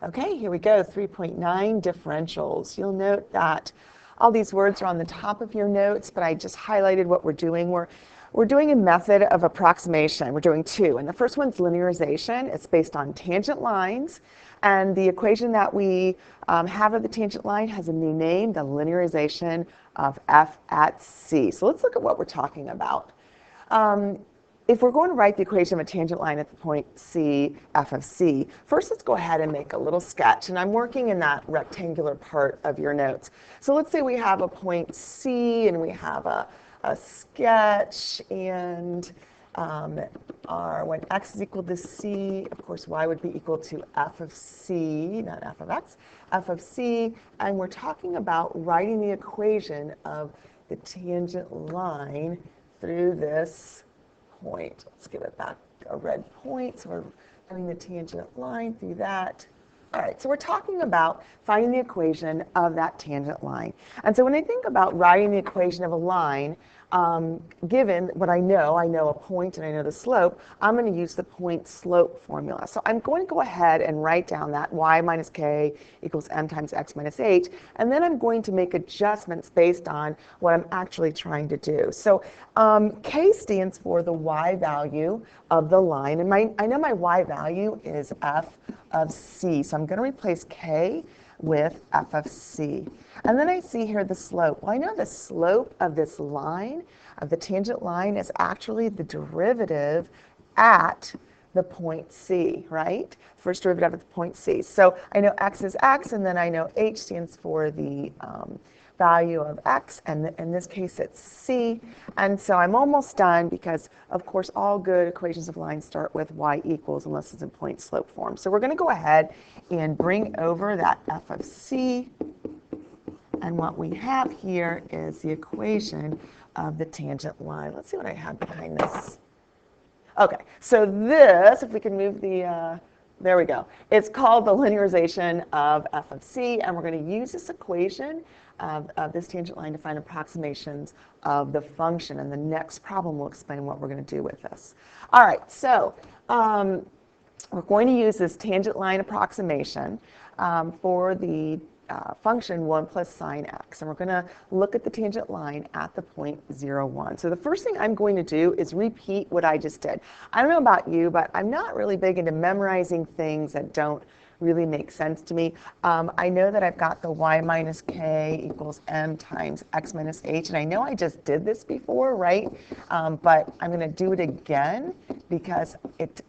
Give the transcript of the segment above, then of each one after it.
Okay, here we go, 3.9 differentials. You'll note that all these words are on the top of your notes, but I just highlighted what we're doing. We're doing a method of approximation. We're doing two, and the first one's linearization. It's based on tangent lines, and the equation that we have of the tangent line has a new name, the linearization of f at c. So let's look at what we're talking about. If we're going to write the equation of a tangent line at the point C, f of c, first let's go ahead and make a little sketch. And I'm working in that rectangular part of your notes. So let's say we have a point C and we have a sketch, and when x is equal to c, of course y would be equal to f of c, not f of x, f of c, and we're talking about writing the equation of the tangent line through this point. Let's give it back a red point. So we're having the tangent line through that. All right, so we're talking about finding the equation of that tangent line. And so when I think about writing the equation of a line, given what I know a point and I know the slope, I'm going to use the point slope formula. So I'm going to go ahead and write down that y minus k equals m times x minus h, and then I'm going to make adjustments based on what I'm actually trying to do. So k stands for the y value of the line, and I know my y value is f of c, so I'm going to replace k with f of c. And then I see here the slope. Well, I know the slope of this line, of the tangent line, is actually the derivative at the point C, right? First derivative at the point C. So I know x is x, and then I know h stands for the value of x, and in this case it's c. And so I'm almost done because, of course, all good equations of lines start with y equals unless it's in point slope form. So we're going to go ahead and bring over that f of c, and what we have here is the equation of the tangent line. Let's see what I have behind this. Okay, so this, if we can move the, there we go. It's called the linearization of f of c, and we're going to use this equation of this tangent line to find approximations of the function. And the next problem will explain what we're going to do with this. All right, so we're going to use this tangent line approximation for the function 1 plus sine x. And we're going to look at the tangent line at the point 0, 1. So the first thing I'm going to do is repeat what I just did. I don't know about you, but I'm not really big into memorizing things that don't really make sense to me. I know that I've got the y minus k equals m times x minus h, and I know I just did this before, right? But I'm going to do it again because it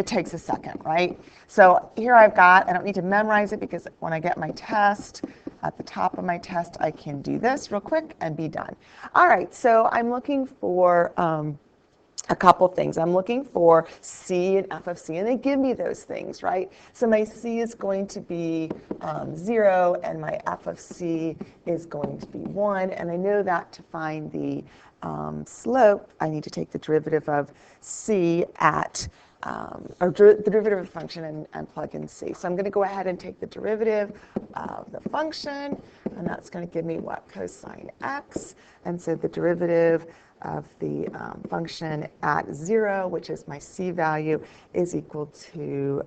takes a second, right? So here I've got, I don't need to memorize it because when I get my test, at the top of my test, I can do this real quick and be done. All right, so I'm looking for a couple things. I'm looking for c and f of c, and they give me those things, right? So my c is going to be 0, and my f of c is going to be 1, and I know that to find the slope, I need to take the derivative of c at or the derivative of the function and plug in c. So I'm going to go ahead and take the derivative of the function, and that's going to give me what? Cosine x. And so the derivative of the function at 0, which is my c value, is equal to,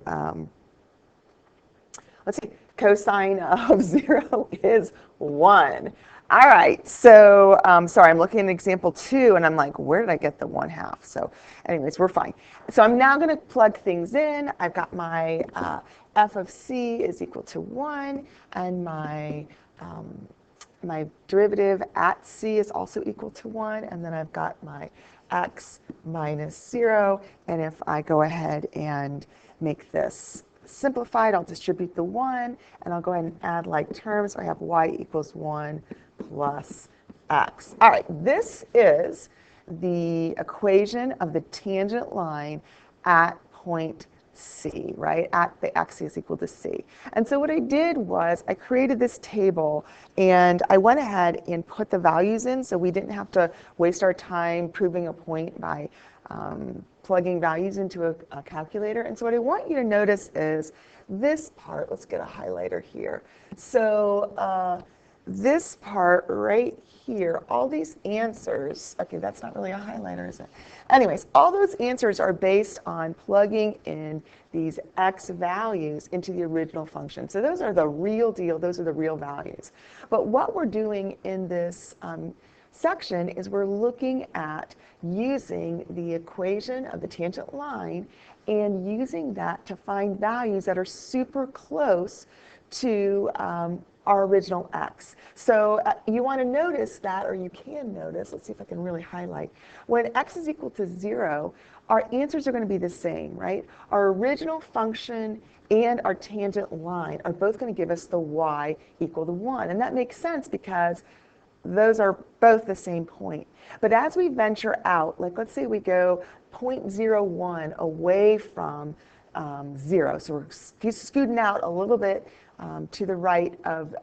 let's see, cosine of 0 is 1. All right, so sorry, I'm looking at example 2, and I'm like, where did I get the 1/2? So anyways, we're fine. So I'm now going to plug things in. I've got my f of c is equal to 1, and my derivative at c is also equal to 1, and then I've got my x minus 0, and if I go ahead and make this simplified, I'll distribute the 1, and I'll go ahead and add like terms. So I have y equals 1 plus x. All right, this is the equation of the tangent line at point C, right? At the x is equal to c. And so what I did was I created this table, and I went ahead and put the values in so we didn't have to waste our time proving a point by plugging values into a calculator. And so what I want you to notice is this part. Let's get a highlighter here. So this part right here, all these answers, okay, that's not really a highlighter, is it? Anyways, all those answers are based on plugging in these x values into the original function. So those are the real deal, those are the real values. But what we're doing in this section is we're looking at using the equation of the tangent line and using that to find values that are super close to our original x. So you want to notice that, or you can notice, let's see if I can really highlight, when x is equal to 0, our answers are going to be the same, right? Our original function and our tangent line are both going to give us the y equal to 1. And that makes sense because those are both the same point. But as we venture out, like let's say we go 0.01 away from 0, so we're scooting out a little bit to the right of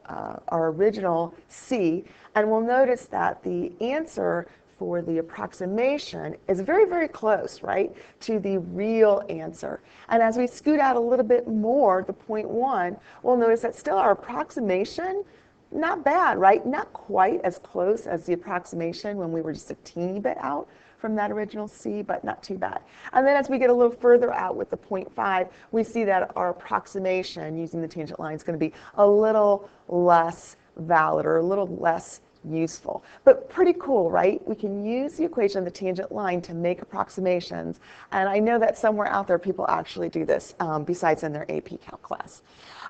our original c, and we'll notice that the answer for the approximation is very, very close, right, to the real answer. And as we scoot out a little bit more to 0.1, we'll notice that still our approximation, not bad, right? Not quite as close as the approximation when we were just a teeny bit out from that original c, but not too bad. And then as we get a little further out with the 0.5, we see that our approximation using the tangent line is going to be a little less valid or a little less useful. But pretty cool, right? We can use the equation of the tangent line to make approximations. And I know that somewhere out there people actually do this besides in their AP Calc class.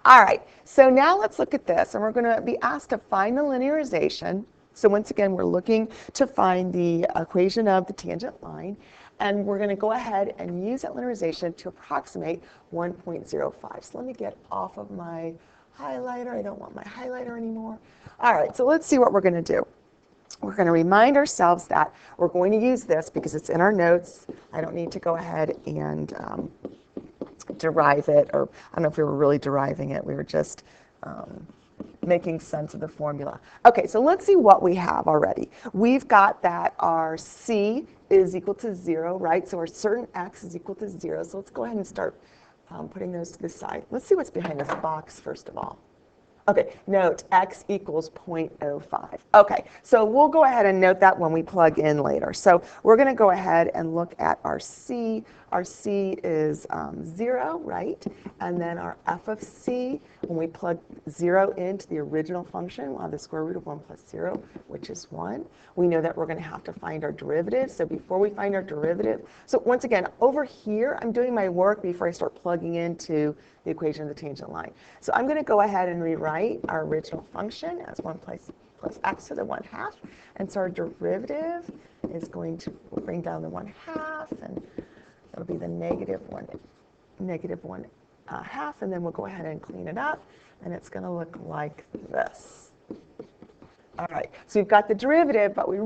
All right, so now let's look at this, and we're going to be asked to find the linearization. So once again, we're looking to find the equation of the tangent line, and we're going to go ahead and use that linearization to approximate 1.05. So let me get off of my highlighter. I don't want my highlighter anymore. All right, so let's see what we're going to do. We're going to remind ourselves that we're going to use this because it's in our notes. I don't need to go ahead and derive it, or I don't know if we were really deriving it. We were just making sense of the formula. Okay, so let's see what we have already. We've got that our c is equal to 0, right? So our certain x is equal to 0. So let's go ahead and start putting those to the side. Let's see what's behind this box first of all. Okay, note x equals 0.05. Okay, so we'll go ahead and note that when we plug in later. So we're going to go ahead and look at our c. Our c is 0, right? And then our f of c, when we plug 0 into the original function, we'll have the square root of 1 plus 0, which is 1. We know that we're going to have to find our derivative. So before we find our derivative, so once again, over here, I'm doing my work before I start plugging into the equation of the tangent line. So I'm going to go ahead and rewrite our original function as 1 plus x to the 1/2. And so our derivative is going to bring down the 1/2, and it'll be the negative 1/2, and then we'll go ahead and clean it up, and it's going to look like this. All right, so we've got the derivative, but what we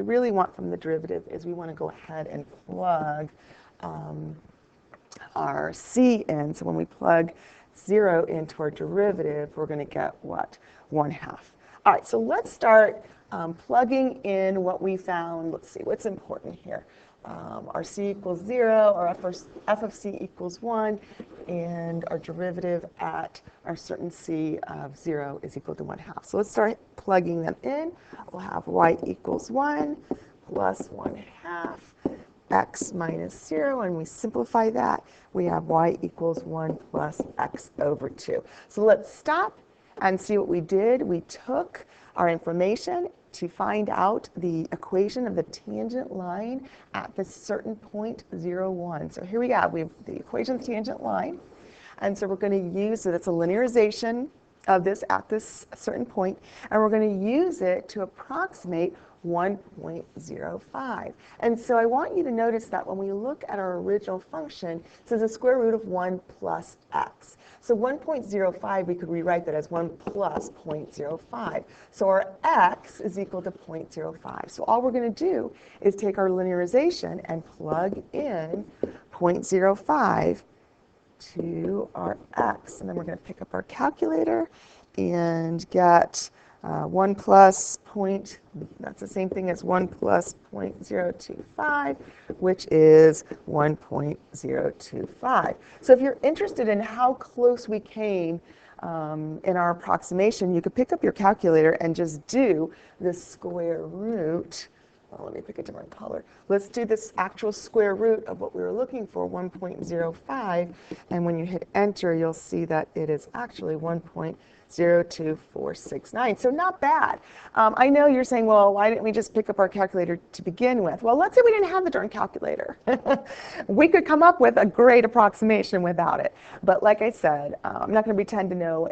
really want from the derivative is we want to go ahead and plug our c in. So when we plug 0 into our derivative, we're going to get what? 1/2. All right, so let's start plugging in what we found. Let's see, what's important here. Our c equals 0, our f of c equals 1, and our derivative at our certain c of 0 is equal to 1/2. So let's start plugging them in. We'll have y equals 1 plus 1/2 x minus 0, and we simplify that. We have y equals 1 plus x over 2. So let's stop and see what we did. We took our information to find out the equation of the tangent line at this certain point 0, 1. So here we go. We have the equation of the tangent line. And so we're going to use it. It's a linearization of this at this certain point. And we're going to use it to approximate 1.05. And so I want you to notice that when we look at our original function, it says the square root of 1 plus x. So 1.05, we could rewrite that as 1 plus 0.05. So our x is equal to 0.05. So all we're going to do is take our linearization and plug in 0.05 to our x. And then we're going to pick up our calculator and get 1 plus point, that's the same thing as 1 plus 0.025, which is 1.025. So if you're interested in how close we came in our approximation, you could pick up your calculator and just do the square root. Well, let me pick a different color. Let's do this actual square root of what we were looking for, 1.05. And when you hit enter, you'll see that it is actually 1.02469. So not bad. I know you're saying, well, why didn't we just pick up our calculator to begin with? Well, let's say we didn't have the darn calculator. We could come up with a great approximation without it. But like I said, I'm not going to pretend to know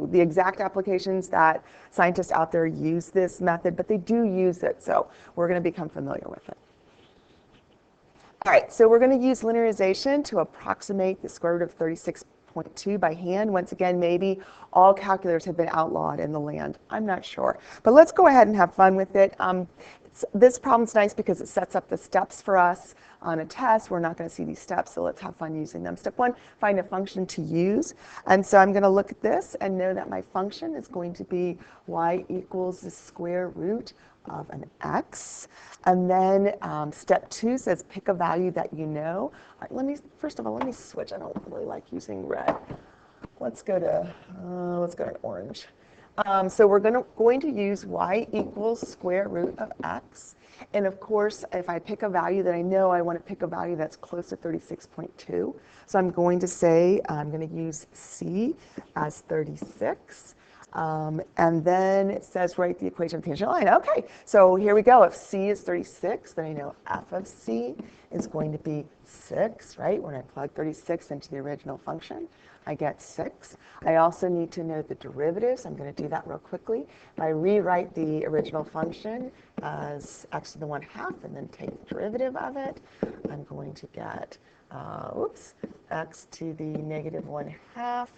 the exact applications that scientists out there use this method, but they do use it. So we're going to become familiar with it. All right, so we're going to use linearization to approximate the square root of 36.2 by hand. Once again, maybe all calculators have been outlawed in the land. I'm not sure. But let's go ahead and have fun with it. This problem's nice because it sets up the steps for us on a test. We're not going to see these steps, so let's have fun using them. Step one, find a function to use. And so I'm going to look at this and know that my function is going to be y equals the square root of an x. And then step two says pick a value that you know. First of all, let me switch. I don't really like using red. Let's go to orange. So we're going to use y equals square root of x. And of course, if I pick a value that I know, I want to pick a value that's close to 36.2. So I'm going to say I'm going to use c as 36. And then it says write the equation of the tangent line. Okay, so here we go. If c is 36, then I know f of c is going to be 6, right? When I plug 36 into the original function, I get 6. I also need to know the derivatives. I'm going to do that real quickly. If I rewrite the original function as x to the 1/2 and then take the derivative of it, I'm going to get, x to the negative 1/2.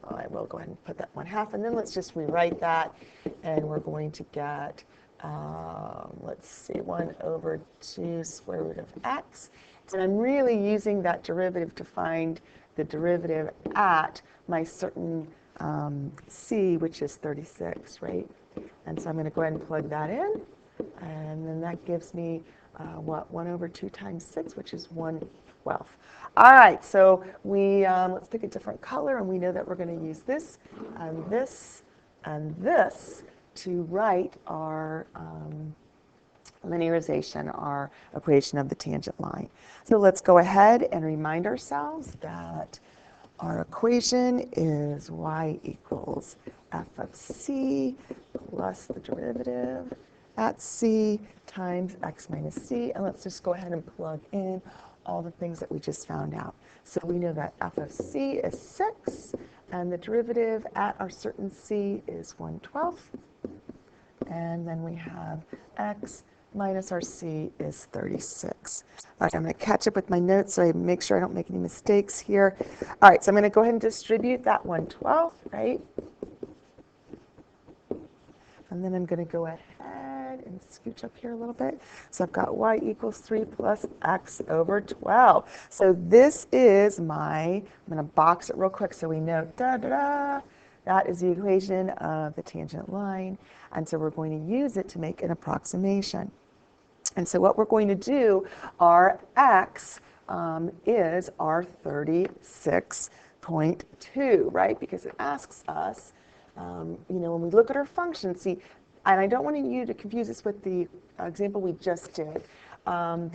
I will go ahead and put that 1/2, and then let's just rewrite that, and we're going to get, 1/2 square root of x. And I'm really using that derivative to find the derivative at my certain c, which is 36, right? And so I'm going to go ahead and plug that in, and then that gives me 1/2 times 6, which is 1/12. All right, so let's pick a different color, and we know that we're going to use this and this and this to write our linearization, our equation of the tangent line. So let's go ahead and remind ourselves that our equation is y equals f of c plus the derivative at c times x minus c. And let's just go ahead and plug in all the things that we just found out. So we know that f of c is 6, and the derivative at our certain c is 1/12. And then we have x minus our c is 36. All right, I'm going to catch up with my notes so I make sure I don't make any mistakes here. All right, so I'm going to go ahead and distribute that 1/12, right? And then I'm going to go ahead and scooch up here a little bit. So I've got y equals 3 plus x over 12. So this is I'm going to box it real quick so we know, that is the equation of the tangent line. And so we're going to use it to make an approximation. And so what we're going to do, our x is our 36.2, right? Because it asks us, when we look at our function, see, and I don't want you to confuse this with the example we just did. I'm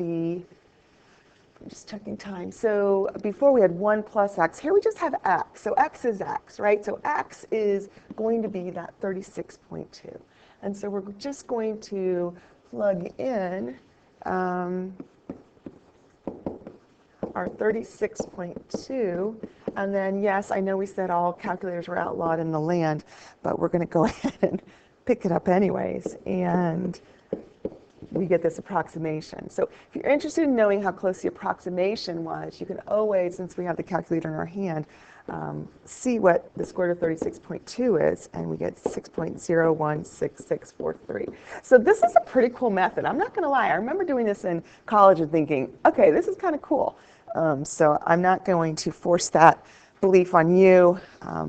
just checking time. So before we had 1 plus x. Here we just have x. So x is x, right? So x is going to be that 36.2. And so we're just going to plug in our 36.2. And then, yes, I know we said all calculators were outlawed in the land, but we're going to go ahead and pick it up anyways. And we get this approximation. So if you're interested in knowing how close the approximation was, you can always, since we have the calculator in our hand, see what the square root of 36.2 is, and we get 6.016643. So this is a pretty cool method. I'm not going to lie. I remember doing this in college and thinking, okay, this is kind of cool. So I'm not going to force that belief on you,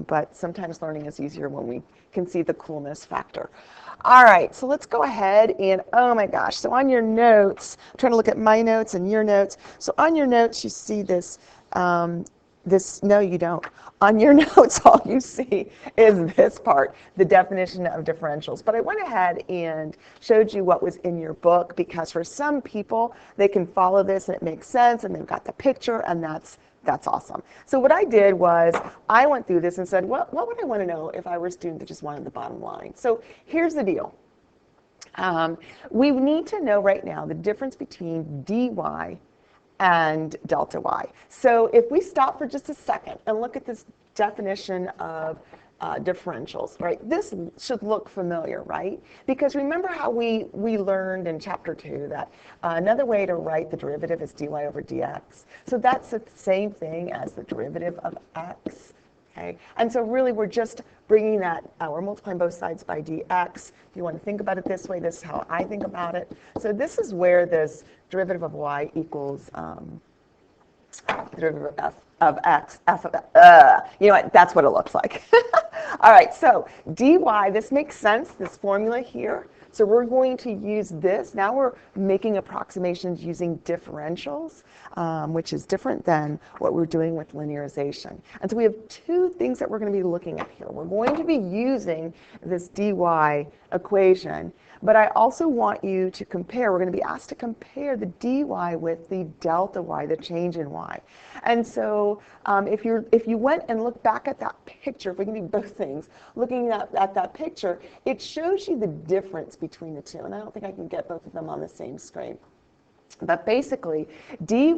but sometimes learning is easier when we can see the coolness factor. All right, so let's go ahead and, oh my gosh, so on your notes, I'm trying to look at my notes and your notes. So on your notes, you see this This, no, you don't. On your notes, all you see is this part, the definition of differentials. But I went ahead and showed you what was in your book, because for some people, they can follow this and it makes sense and they've got the picture, and that's awesome. So what I did was I went through this and said, what would I want to know if I were a student that just wanted the bottom line? So here's the deal. We need to know right now the difference between dy and delta y. So if we stop for just a second and look at this definition of differentials, right? This should look familiar, right? Because remember how we learned in chapter 2 that another way to write the derivative is dy over dx. So that's the same thing as the derivative of x. Okay? And so really we're just bringing that, we're multiplying both sides by dx. If you want to think about it this way, this is how I think about it. So this is where this derivative of y equals derivative of x, f of, you know what, that's what it looks like. All right, so dy, this makes sense, this formula here. So we're going to use this. Now we're making approximations using differentials, which is different than what we're doing with linearization. And so we have two things that we're going to be looking at here. We're going to be using this dy equation, but I also want you to compare. We're going to be asked to compare the dy with the delta y, the change in y. And so if you went and looked back at that picture, if we can do both things, looking at that picture, it shows you the difference between the two. And I don't think I can get both of them on the same screen. But basically, dy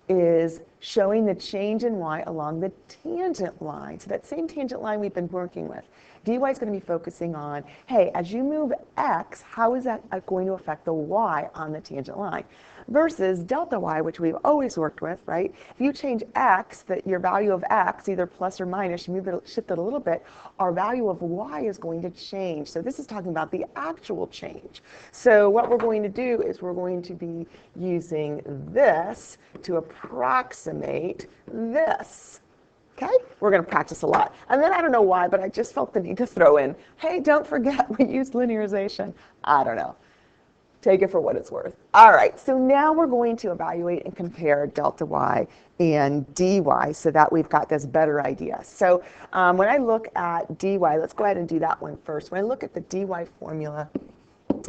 is showing the change in y along the tangent line. So that same tangent line we've been working with. dy is going to be focusing on, hey, as you move x, how is that going to affect the y on the tangent line? Versus delta y, which we've always worked with, right? If you change x, your value of x, either plus or minus, you shift it a little bit, our value of y is going to change. So this is talking about the actual change. So what we're going to do is we're going to be using this to approximate this. Okay? We're going to practice a lot. And then I don't know why, but I just felt the need to throw in, hey, don't forget we used linearization. I don't know. Take it for what it's worth. All right, so now we're going to evaluate and compare delta y and dy so that we've got this better idea. So when I look at dy, let's go ahead and do that one first. When I look at the dy formula,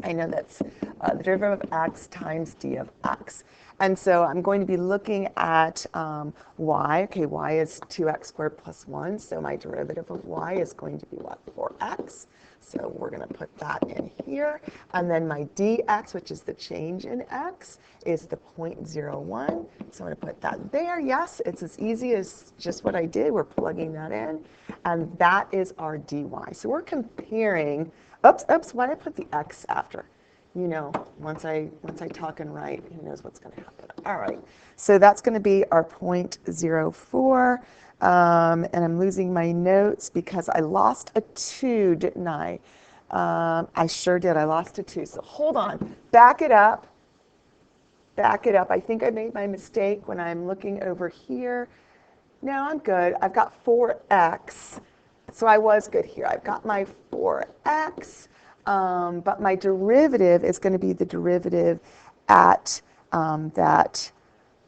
I know that's the derivative of x times d of x. And so I'm going to be looking at y. Okay, y is 2x squared plus 1, so my derivative of y is going to be what, 4x. So we're going to put that in here. And then my dx, which is the change in x, is the 0.01. So I'm going to put that there. Yes, it's as easy as just what I did. We're plugging that in. And that is our dy. So we're comparing, oops, why did I put the x after? You know, once I talk and write, who knows what's going to happen. All right, so that's going to be our 0.04. And I'm losing my notes because I lost a 2, didn't I? I sure did. I lost a 2. So hold on. Back it up. Back it up. I think I made my mistake when I'm looking over here. No, I'm good. I've got 4x. So I was good here. I've got my 4x. But my derivative is going to be the derivative at that,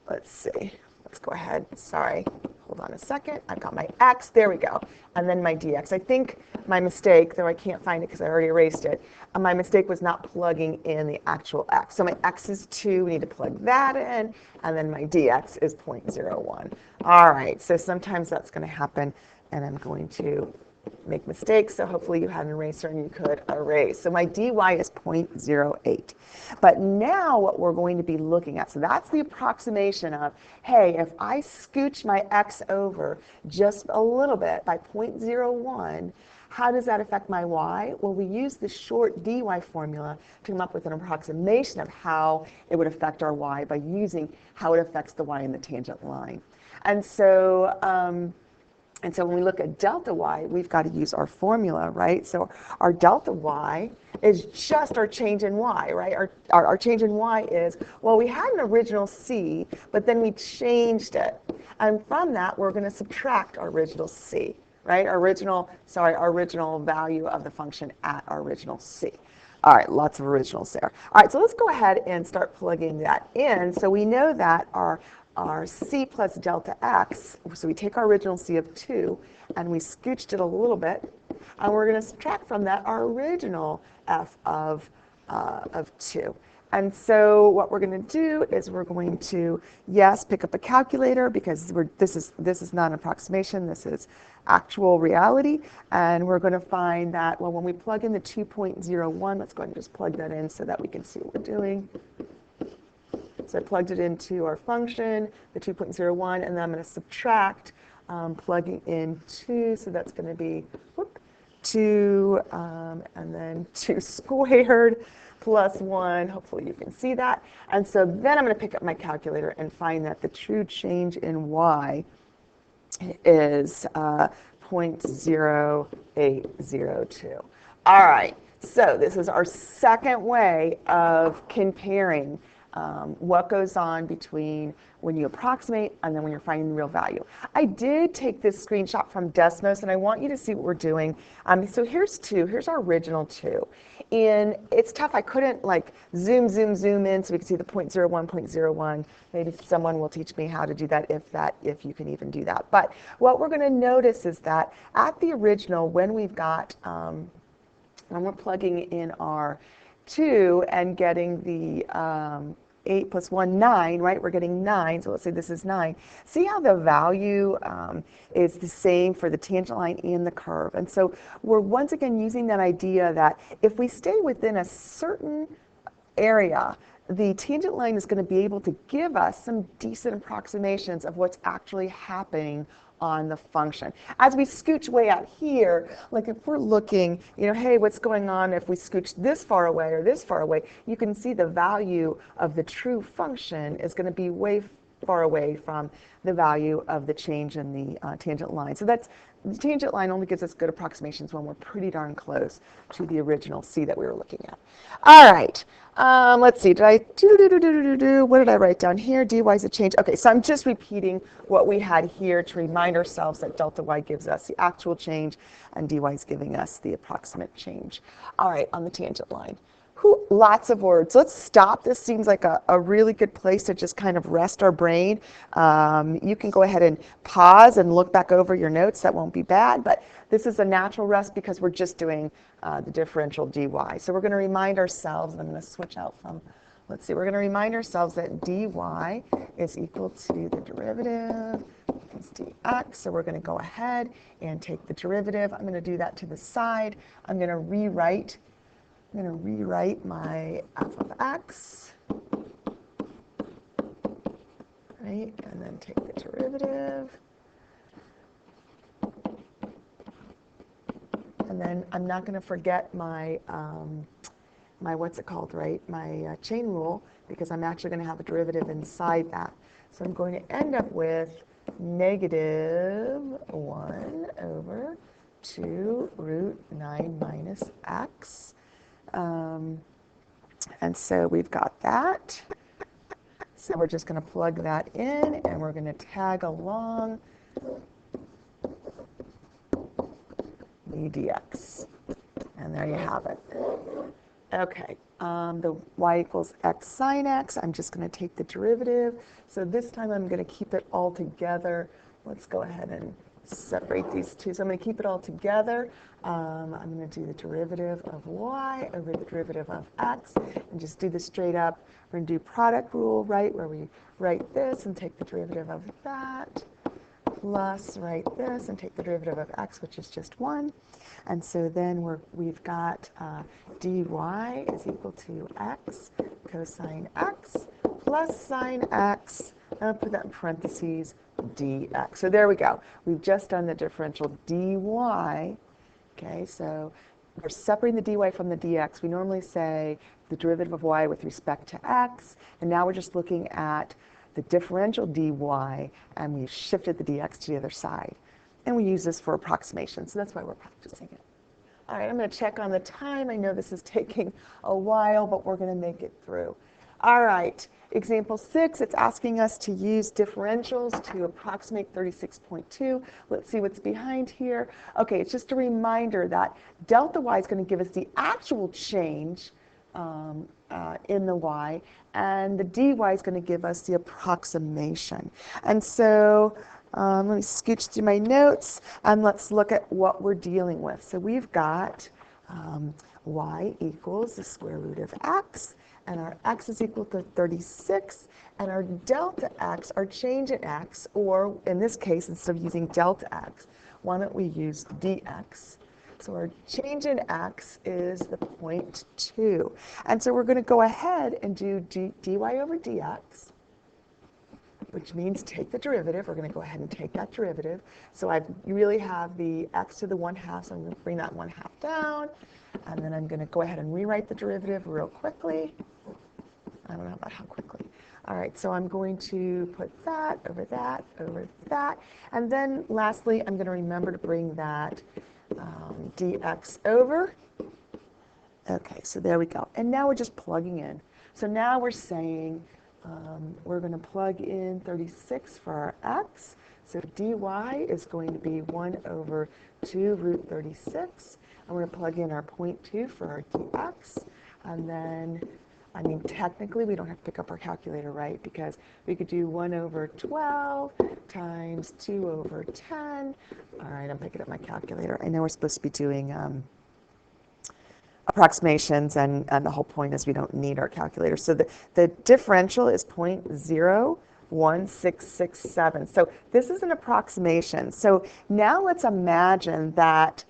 let's see. Let's go ahead. Sorry. Hold on a second. I've got my x. There we go. And then my dx. I think my mistake, though I can't find it because I already erased it, my mistake was not plugging in the actual x. So my x is 2. We need to plug that in. And then my dx is 0.01. All right. So sometimes that's going to happen, and I'm going to make mistakes, so hopefully you had an eraser and you could erase. So my dy is 0.08. But now what we're going to be looking at, so that's the approximation of, hey, if I scooch my x over just a little bit by 0.01, how does that affect my y? Well, we use the short dy formula to come up with an approximation of how it would affect our y by using how it affects the y in the tangent line. And so when we look at delta y, we've got to use our formula, right? So our delta y is just our change in y, right? Our change in y is, well, we had an original c, but then we changed it. And from that, we're going to subtract our original c, right? Our original value of the function at our original c. All right, lots of originals there. All right, so let's go ahead and start plugging that in. So we know that our our c plus delta x, so we take our original c of 2 and we scooched it a little bit, and we're going to subtract from that our original f of 2. And so what we're going to do is we're going to, yes, pick up a calculator because this is not an approximation, this is actual reality, and we're going to find that, well, when we plug in the 2.01, let's go ahead and just plug that in so that we can see what we're doing. So I plugged it into our function, the 2.01, and then I'm going to subtract, plugging in 2, so that's going to be 2, and then 2 squared plus 1. Hopefully you can see that. And so then I'm going to pick up my calculator and find that the true change in y is 0.0802. All right, so this is our second way of comparing what goes on between when you approximate and then when you're finding the real value. I did take this screenshot from Desmos, and I want you to see what we're doing. So here's 2. Here's our original 2. And it's tough. I couldn't like zoom in so we can see the 0.01. Maybe someone will teach me how to do that if you can even do that. But what we're going to notice is that at the original, when we've got, when we're plugging in our 2 and getting the 8 plus 1, 9, right? We're getting 9, so let's say this is 9. See how the value is the same for the tangent line and the curve. And so we're once again using that idea that if we stay within a certain area, the tangent line is going to be able to give us some decent approximations of what's actually happening on the function. As we scooch way out here, like if we're looking, you know, hey, what's going on if we scooch this far away or this far away, you can see the value of the true function is going to be way far away from the value of the change in the tangent line. So that's, the tangent line only gives us good approximations when we're pretty darn close to the original C that we were looking at. All right. Let's see, what did I write down here? dy is a change. Okay, so I'm just repeating what we had here to remind ourselves that delta y gives us the actual change and dy is giving us the approximate change. All right, on the tangent line. Lots of words. Let's stop. This seems like a really good place to just kind of rest our brain. You can go ahead and pause and look back over your notes. That won't be bad, but this is a natural rest because we're just doing the differential dy. So we're going to remind ourselves, and I'm going to switch out from, let's see, we're going to remind ourselves that dy is equal to the derivative is dx. So we're going to go ahead and take the derivative. I'm going to do that to the side. I'm going to rewrite my f of x, right, and then take the derivative. And then I'm not going to forget my, what's it called, right, my chain rule, because I'm actually going to have a derivative inside that. So I'm going to end up with negative 1 over 2 root 9 minus x. And so we've got that. So we're just going to plug that in, and we're going to tag along the dx. And there you have it. Okay, the y equals x sine x. I'm just going to take the derivative. So this time I'm going to keep it all together. Let's go ahead and separate these two. So I'm going to keep it all together. I'm going to do the derivative of y over the derivative of x and just do this straight up. We're going to do product rule, right, where we write this and take the derivative of that, plus write this and take the derivative of x, which is just 1. And so then we've got dy is equal to x cosine x plus sine x. And I'll put that in parentheses, dx. So there we go. We've just done the differential dy. Okay, so we're separating the dy from the dx. We normally say the derivative of y with respect to x, and now we're just looking at the differential dy, and we've shifted the dx to the other side. And we use this for approximation, so that's why we're practicing it. All right, I'm going to check on the time. I know this is taking a while, but we're going to make it through. All right, example 6, it's asking us to use differentials to approximate 36.2. Let's see what's behind here. Okay, it's just a reminder that delta y is going to give us the actual change in the y, and the dy is going to give us the approximation. And so let me scooch through my notes, and let's look at what we're dealing with. So we've got y equals the square root of x, and our x is equal to 36, and our delta x, our change in x, or in this case, instead of using delta x, why don't we use dx? So our change in x is the 0.2. And so we're going to go ahead and do dy over dx, which means take the derivative. We're going to go ahead and take that derivative. So you really have the x to the 1/2, so I'm going to bring that 1/2 down. And then I'm going to go ahead and rewrite the derivative real quickly. I don't know about how quickly. All right, so I'm going to put that over that, over that. And then lastly, I'm going to remember to bring that dx over. Okay, so there we go. And now we're just plugging in. So now we're saying we're going to plug in 36 for our x. So dy is going to be 1 over 2 root 36. And we're going to plug in our 0.2 for our dx. And then, I mean, technically, we don't have to pick up our calculator, right? Because we could do 1 over 12 times 2 over 10. All right, I'm picking up my calculator. I know we're supposed to be doing approximations, and the whole point is we don't need our calculator. So the differential is 0.01667. So this is an approximation. So now let's imagine that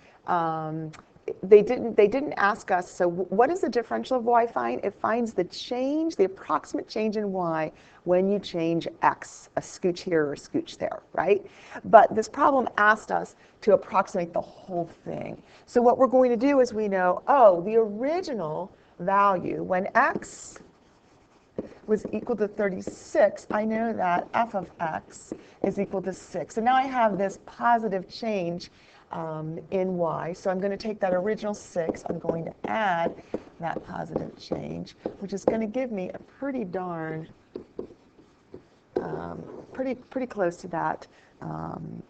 they didn't ask us, so what does the differential of y find? It finds the change, the approximate change in y when you change x, a scooch here or a scooch there, right? But this problem asked us to approximate the whole thing. So what we're going to do is we know, oh, the original value when x was equal to 36, I know that f of x is equal to 6. And now I have this positive change in y. So I'm going to take that original 6, I'm going to add that positive change, which is going to give me a pretty darn, pretty close to that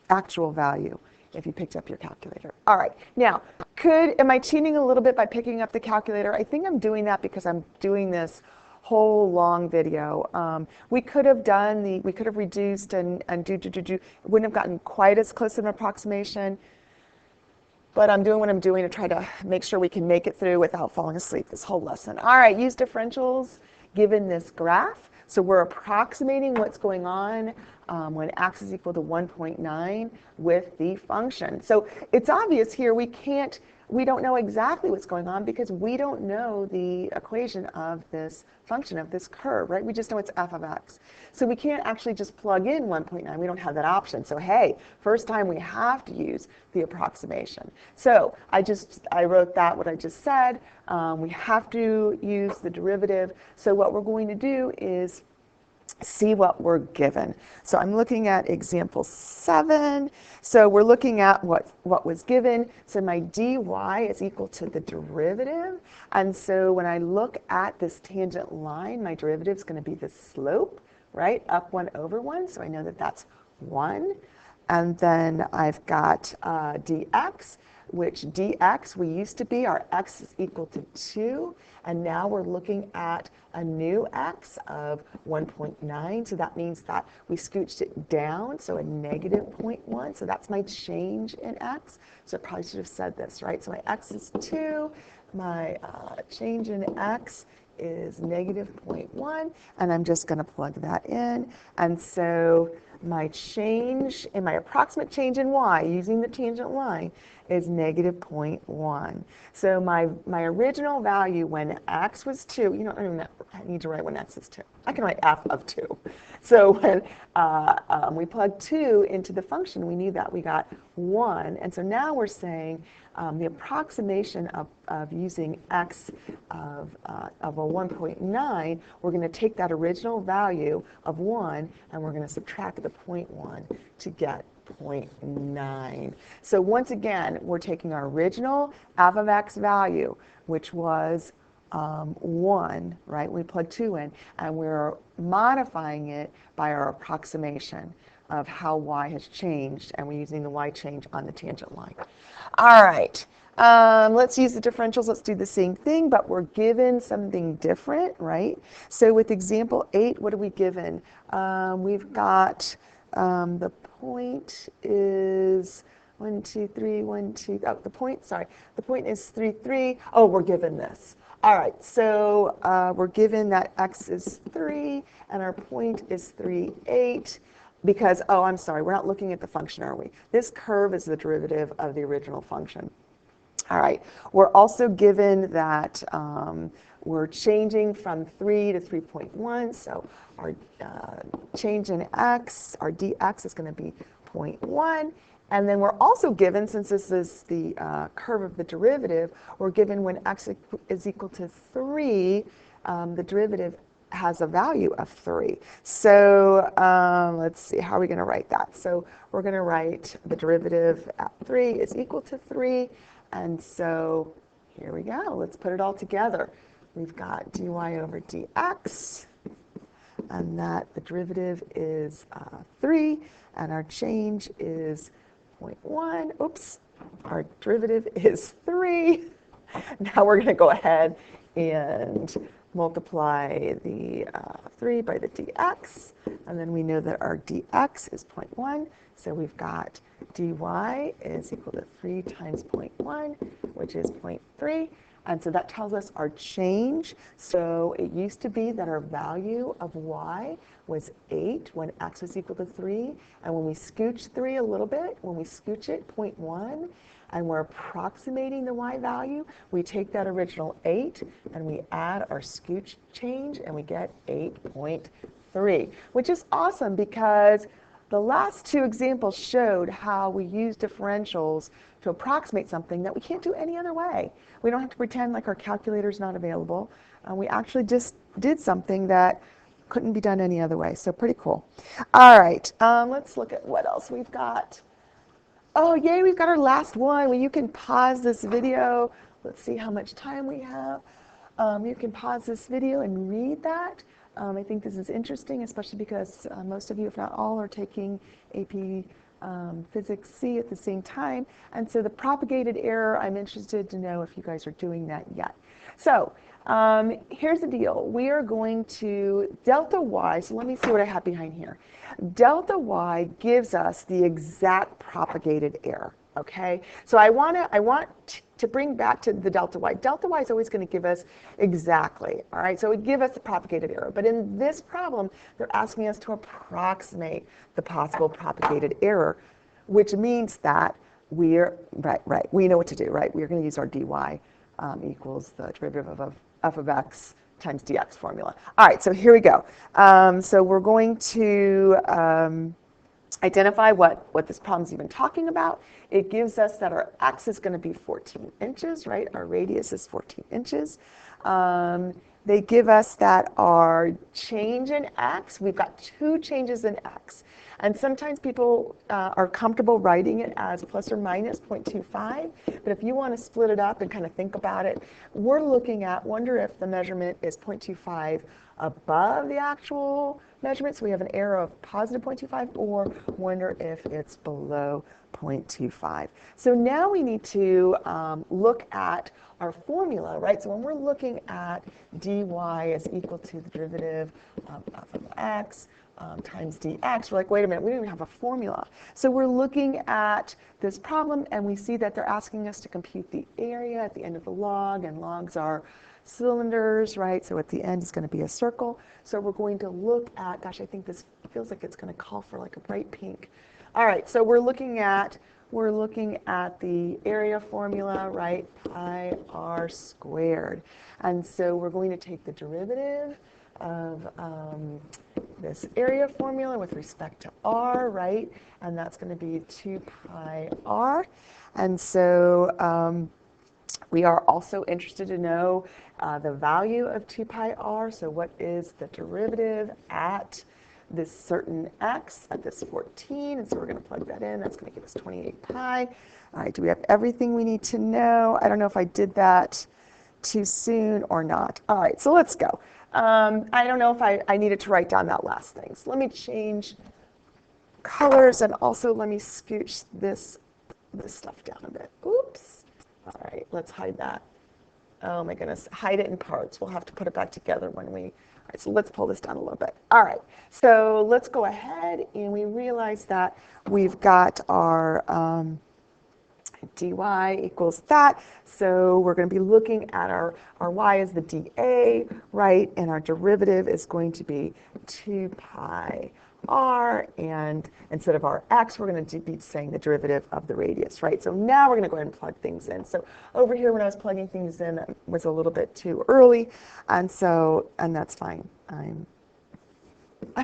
actual value if you picked up your calculator. All right, now, am I cheating a little bit by picking up the calculator? I think I'm doing that because I'm doing this whole long video. We could have reduced and wouldn't have gotten quite as close to an approximation. But I'm doing what I'm doing to try to make sure we can make it through without falling asleep this whole lesson. All right, use differentials given this graph. So we're approximating what's going on when x is equal to 1.9 with the function. So it's obvious here we don't know exactly what's going on because we don't know the equation of this function, of this curve, right? We just know it's f of x. So we can't actually just plug in 1.9. We don't have that option. So hey, first time we have to use the approximation. So I wrote that, what I just said. We have to use the derivative. So what we're going to do is see what we're given. So I'm looking at example 7. So we're looking at what was given. So my dy is equal to the derivative. And so when I look at this tangent line, my derivative is going to be the slope, right? Up 1 over 1. So I know that that's 1. And then I've got dx, which dx, we used to be, our x is equal to 2. And now we're looking at a new x of 1.9. So that means that we scooched it down, so a negative 0.1. So that's my change in x. So I probably should have said this, right? So my x is 2. My change in x is negative 0.1. And I'm just going to plug that in. And so my change in my approximate change in y using the tangent line is negative 0.1. So my original value when x was 2, you know, I don't even need to write when x is 2. I can write f of 2. So when we plug 2 into the function, we knew that we got 1. And so now we're saying the approximation of using x of a 1.9, we're going to take that original value of 1 and we're going to subtract the 0.1 to get 0.9. So once again, we're taking our original f of x value, which was 1, right? We plugged 2 in, and we're modifying it by our approximation. of how y has changed, and we're using the y change on the tangent line. All right, let's use the differentials. Let's do the same thing, but we're given something different, right? So with example 8, what are we given? We've got the point is 1, 2, 3, 1, 2, oh, the point is 3, 3. Oh, we're given this. All right, so we're given that x is 3, and our point is 3, 8, because, oh, I'm sorry, we're not looking at the function, are we? This curve is the derivative of the original function. All right, we're also given that we're changing from 3 to 3.1, so our change in x, our dx is going to be 0.1. And then we're also given, since this is the curve of the derivative, we're given when x is equal to 3, the derivative has a value of 3. So let's see, how are we going to write that? So we're going to write the derivative at 3 is equal to 3. And so here we go. Let's put it all together. We've got dy over dx, and that the derivative is 3, and our change is 0.1. Oops, our derivative is 3. Now we're going to go ahead and multiply the 3 by the dx, and then we know that our dx is 0.1, so we've got dy is equal to 3 times 0.1, which is 0.3, and so that tells us our change. So it used to be that our value of y was 8 when x was equal to 3, and when we scooch 3 a little bit, when we scooch it 0.1, and we're approximating the y value, we take that original 8 and we add our scooch change and we get 8.3, which is awesome because the last two examples showed how we use differentials to approximate something that we can't do any other way. We don't have to pretend like our calculator's not available. We actually just did something that couldn't be done any other way, so pretty cool. All right, let's look at what else we've got. Oh, yay, we've got our last one. Well, you can pause this video. Let's see how much time we have. You can pause this video and read that. I think this is interesting, especially because most of you, if not all, are taking AP Physics C at the same time. And so the propagated error, I'm interested to know if you guys are doing that yet. So here's the deal. We are going to delta y, so let me see what I have behind here. Delta y gives us the exact propagated error, okay? So I want to bring back to the delta y. Delta y is always going to give us exactly, all right? So it would give us the propagated error. But in this problem, they're asking us to approximate the possible propagated error, which means that we're, we know what to do, right? We're going to use our dy equals the derivative of f of x times dx formula. All right, so here we go. So we're going to identify what this problem is even talking about. It gives us that our x is going to be 14 inches, right? Our radius is 14 inches. They give us that our change in x, we've got two changes in x. And sometimes people are comfortable writing it as plus or minus 0.25. But if you want to split it up and kind of think about it, we're looking at, wonder if the measurement is 0.25 above the actual measurement, so we have an error of positive 0.25, or wonder if it's below 0.25. So now we need to look at our formula, right? So when we're looking at dy is equal to the derivative of f of x times dx, we're like, wait a minute, we don't even have a formula. So we're looking at this problem, and we see that they're asking us to compute the area at the end of the log, and logs are cylinders, right? So at the end is going to be a circle. So we're going to look at, gosh, I think this feels like it's going to call for like a bright pink. All right, so we're looking at the area formula, right? Pi r squared. And so we're going to take the derivative of this area formula with respect to r, right? And that's going to be 2 pi r. And so we are also interested to know the value of 2 pi r. So what is the derivative at this certain x, at this 14? And so we're going to plug that in. That's going to give us 28 pi. All right, do we have everything we need to know? I don't know if I did that too soon or not. All right, so let's go. I don't know if I needed to write down that last thing. So let me change colors, and also let me scooch this stuff down a bit. Oops. All right, let's hide that. Oh my goodness, hide it in parts. We'll have to put it back together when we, all right, so let's pull this down a little bit. All right, so let's go ahead and we realize that we've got our dy equals that. So we're going to be looking at our y is the dA, right? And our derivative is going to be 2 pi r, and instead of our x, we're going to be saying the derivative of the radius, right? So now we're going to go ahead and plug things in. So over here, when I was plugging things in, it was a little bit too early, and that's fine. I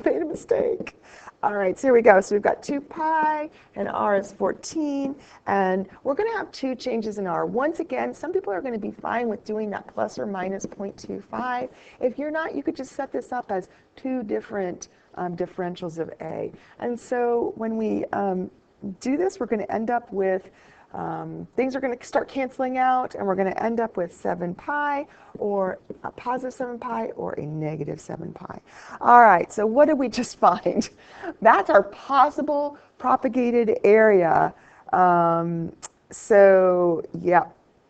made a mistake. All right, so here we go. So we've got 2 pi, and r is 14, and we're going to have two changes in r. Once again, some people are going to be fine with doing that plus or minus 0.25. If you're not, you could just set this up as two different differentials of a. And so when we do this, we're going to end up with things are going to start canceling out, and we're going to end up with 7 pi, or a positive 7 pi, or a negative 7 pi. All right, so what did we just find? That's our possible propagated area. So yeah,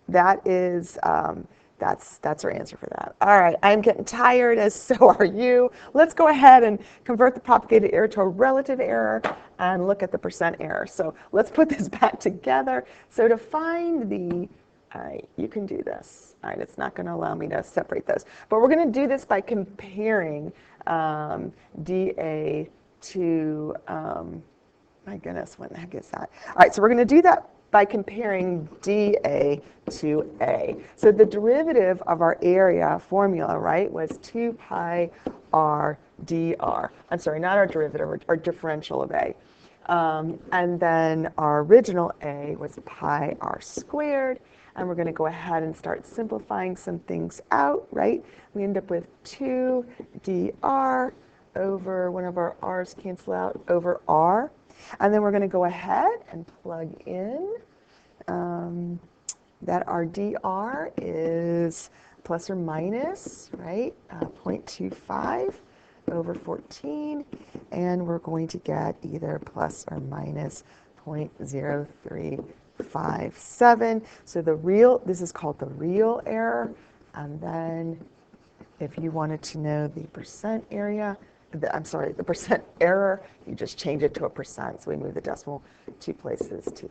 that is, that's our answer for that. All right, I'm getting tired, as so are you. Let's go ahead and convert the propagated error to a relative error and look at the percent error. So let's put this back together. So to find the, all right, you can do this. All right, it's not going to allow me to separate those. But we're going to do this by comparing dA to, my goodness, what the heck is that? All right, so we're going to do that by comparing dA to A. So the derivative of our area formula, right, was 2 pi r dr. I'm sorry, not our derivative, our differential of A. And then our original A was pi r squared. And we're going to go ahead and start simplifying some things out, right? We end up with 2 dr over, one of our r's cancel out, over r. And then we're going to go ahead and plug in that our dr is plus or minus, right, 0.25 over 14. And we're going to get either plus or minus 0.0357. So this is called the real error. And then if you wanted to know the percent area, the percent error, you just change it to a percent. So we move the decimal 2 places to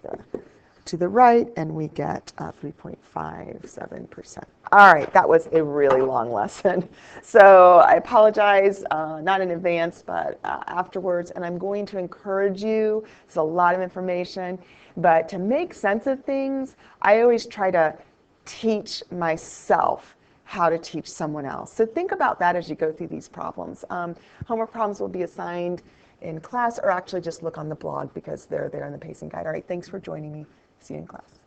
the right, and we get 3.57%. All right, that was a really long lesson. So I apologize, not in advance, but afterwards. And I'm going to encourage you, it's a lot of information, but to make sense of things, I always try to teach myself how to teach someone else. So think about that as you go through these problems. Homework problems will be assigned in class, or actually just look on the blog because they're there in the pacing guide. All right, thanks for joining me. See you in class.